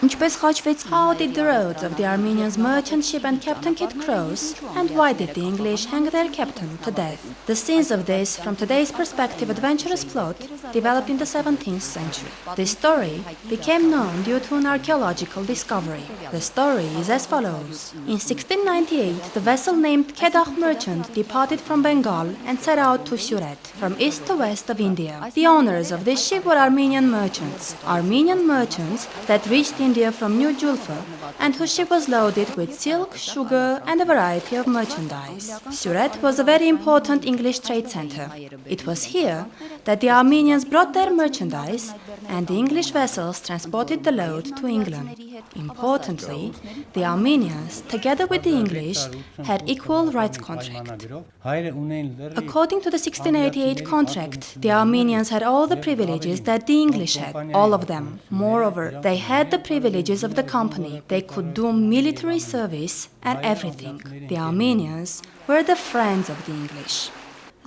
How did the roads of the Armenians merchant ship and Captain Kidd cross, and why did the English hang their captain to death? The scenes of this, from today's perspective, adventurous plot developed in the 17th century. This story became known due to an archaeological discovery. The story is as follows. In 1698, the vessel named Quedagh merchant departed from Bengal and set out to Surat, from east to west of India. The owners of this ship were Armenian merchants. Armenian merchants that reached India from New Julfa, and whose ship was loaded with silk, sugar, and a variety of merchandise. Surat was a very important English trade center. It was here that the Armenians brought their merchandise, and the English vessels transported the load to England. Importantly, the Armenians, together with the English, had equal rights contract. According to the 1688 contract, the Armenians had all the privileges that the English had, all of them. Moreover, they had the privileges of the company. They could do military service and everything. The Armenians were the friends of the English.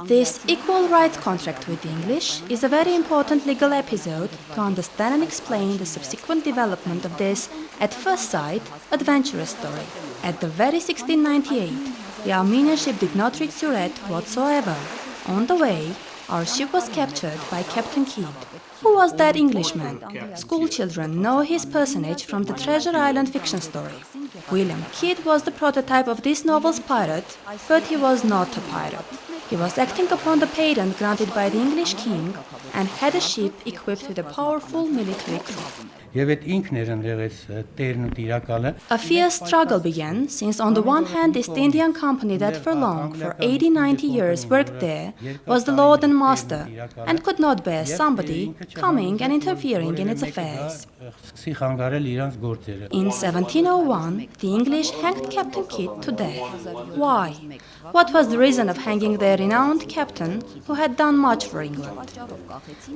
This equal rights contract with the English is a very important legal episode to understand and explain the subsequent development of this, at first sight, adventurous story. At the very 1698, the Armenian ship did not reach Surat whatsoever. On the way, our ship was captured by Captain Kidd. Who was that Englishman? School children know his personage from the Treasure Island fiction story. William Kidd was the prototype of this novel's pirate, but he was not a pirate. He was acting upon the patent granted by the English king and had a ship equipped with a powerful military crew. A fierce struggle began, since on the one hand the East Indian Company that for 80-90 years worked there, was the lord and master, and could not bear somebody coming and interfering in its affairs. In 1701, the English hanged Captain Kidd to death. Why? What was the reason of hanging their renowned captain, who had done much for England?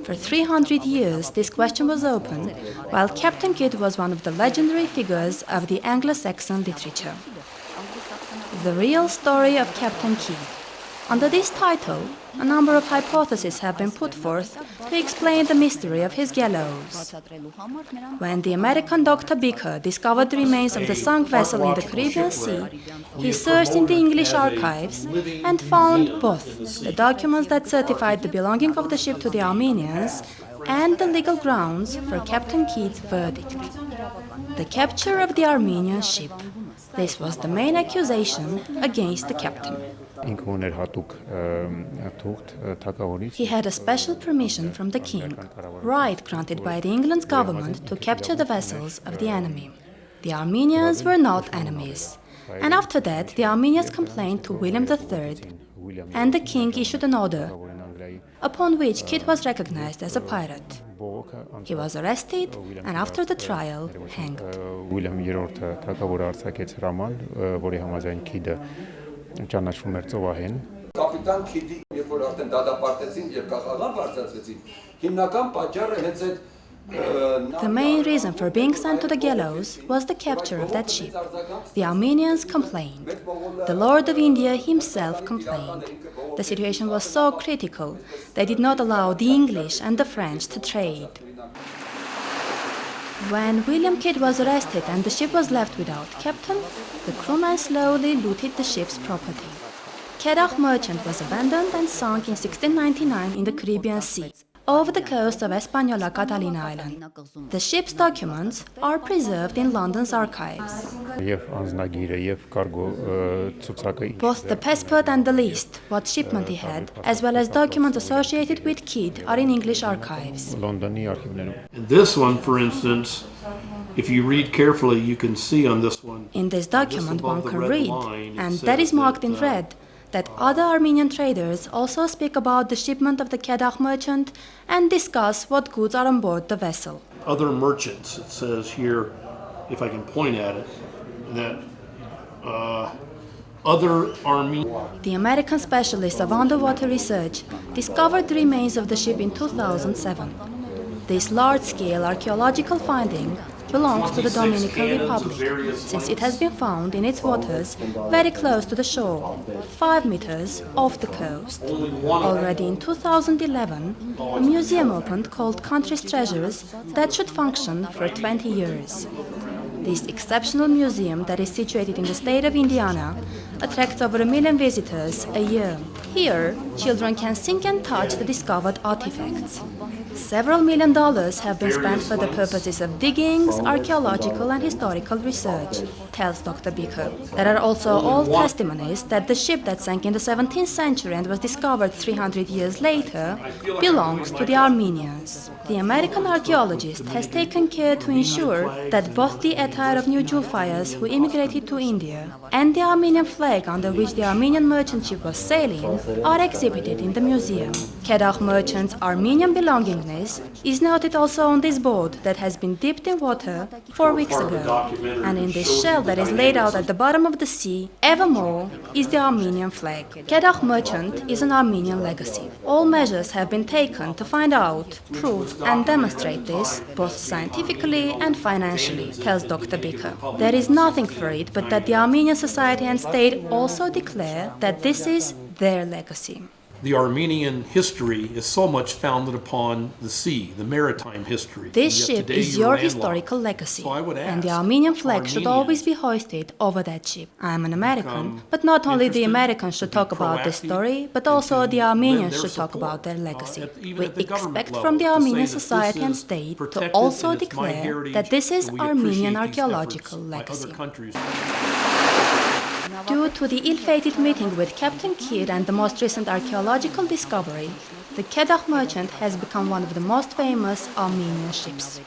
For 300 years this question was open, while Captain Kidd was one of the legendary figures of the Anglo-Saxon literature. The real story of Captain Kidd. Under this title, a number of hypotheses have been put forth to explain the mystery of his gallows. When the American Dr. Beaker discovered the remains of the sunk vessel in the Caribbean Sea, he searched in the English archives and found both the documents that certified the belonging of the ship to the Armenians and the legal grounds for Captain Kidd's verdict. The capture of the Armenian ship. This was the main accusation against the captain. He had a special permission from the king, right granted by the England's government to capture the vessels of the enemy. The Armenians were not enemies, and after that the Armenians complained to William III, and the king issued an order, upon which Kidd was recognized as a pirate. He was arrested and after the trial, hanged. Կապիտան Քիդի, երբ որ արդեն դատապարտեցին եւ կախարար բարձրացրեցին, հիմնական պատճառը հենց այդ The main reason for being sent to the gallows was the capture of that ship. The Armenians complained. The Lord of India himself complained. The situation was so critical, they did not allow the English and the French to trade. When William Kidd was arrested and the ship was left without captain, the crewmen slowly looted the ship's property. Quedagh merchant was abandoned and sunk in 1699 in the Caribbean Sea, off the coast of Hispaniola Catalina Island. The ship's documents are preserved in London's archives. Both the passport and the list, what shipment he had, as well as documents associated with Kidd, are in English archives. And this one, for instance, if you read carefully, you can see on this one. In this document one can read, and that is marked in red, that other Armenian traders also speak about the shipment of the Quedagh merchant and discuss what goods are on board the vessel. Other merchants, it says here, if I can point at it, that other Armenians. The American specialists of underwater research discovered the remains of the ship in 2007. This large-scale archaeological finding belongs to the 26 Dominican cannons of Republic, various since it has been found in its waters very close to the shore, 5 meters off the coast. Already in 2011, a museum opened called Country's Treasures that should function for 20 years. This exceptional museum that is situated in the state of Indiana attracts over 1 million visitors a year. Here, children can see and touch the discovered artifacts. Several $1 million have been spent for the purposes of diggings, archaeological and historical research, tells Dr. Beaker. There are also old testimonies that the ship that sank in the 17th century and was discovered 300 years later belongs to the Armenians. The American archaeologist has taken care to ensure that both the attire of New Julfires who immigrated to India and the Armenian flag under which the Armenian merchant ship was sailing are exhibited in the museum. Quedagh merchant's Armenian belongingness is noted also on this boat that has been dipped in water 4 weeks ago. And in this shell that is laid out at the bottom of the sea, evermore, is the Armenian flag. Quedagh merchant is an Armenian legacy. All measures have been taken to find out, prove and demonstrate this, both scientifically and financially, tells Dr. Beaker. There is nothing for it but that the Armenian society and state also declare that this is their legacy. The Armenian history is so much founded upon the sea, the maritime history. This ship is your historical legacy, and the Armenian flag should always be hoisted over that ship. I am an American, but not only the Americans should talk about this story, but also the Armenians should talk about their legacy. We expect from the Armenian society and state to also declare that this is Armenian archaeological legacy. Due to the ill-fated meeting with Captain Kidd and the most recent archaeological discovery, the Quedagh merchant has become one of the most famous Armenian ships.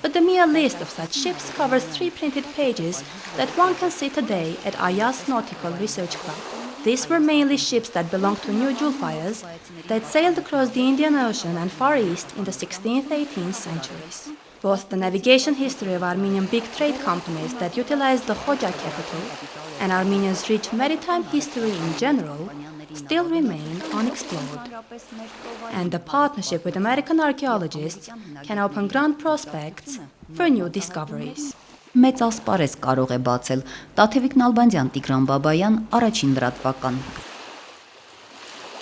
But the mere list of such ships covers 3 printed pages that one can see today at Ayas Nautical Research Club. These were mainly ships that belonged to New Julfires that sailed across the Indian Ocean and Far East in the 16th, 18th centuries. Both the navigation history of Armenian big trade companies that utilized the Quedagh capital and Armenia's rich maritime history in general still remain unexplored. And the partnership with American archaeologists can open grand prospects for new discoveries. Մեծ ասպարեզ կարող է բացել Տաթևիկ Նալբանդյան, Տիգրան Բաբայան, Առաջին լրատվական։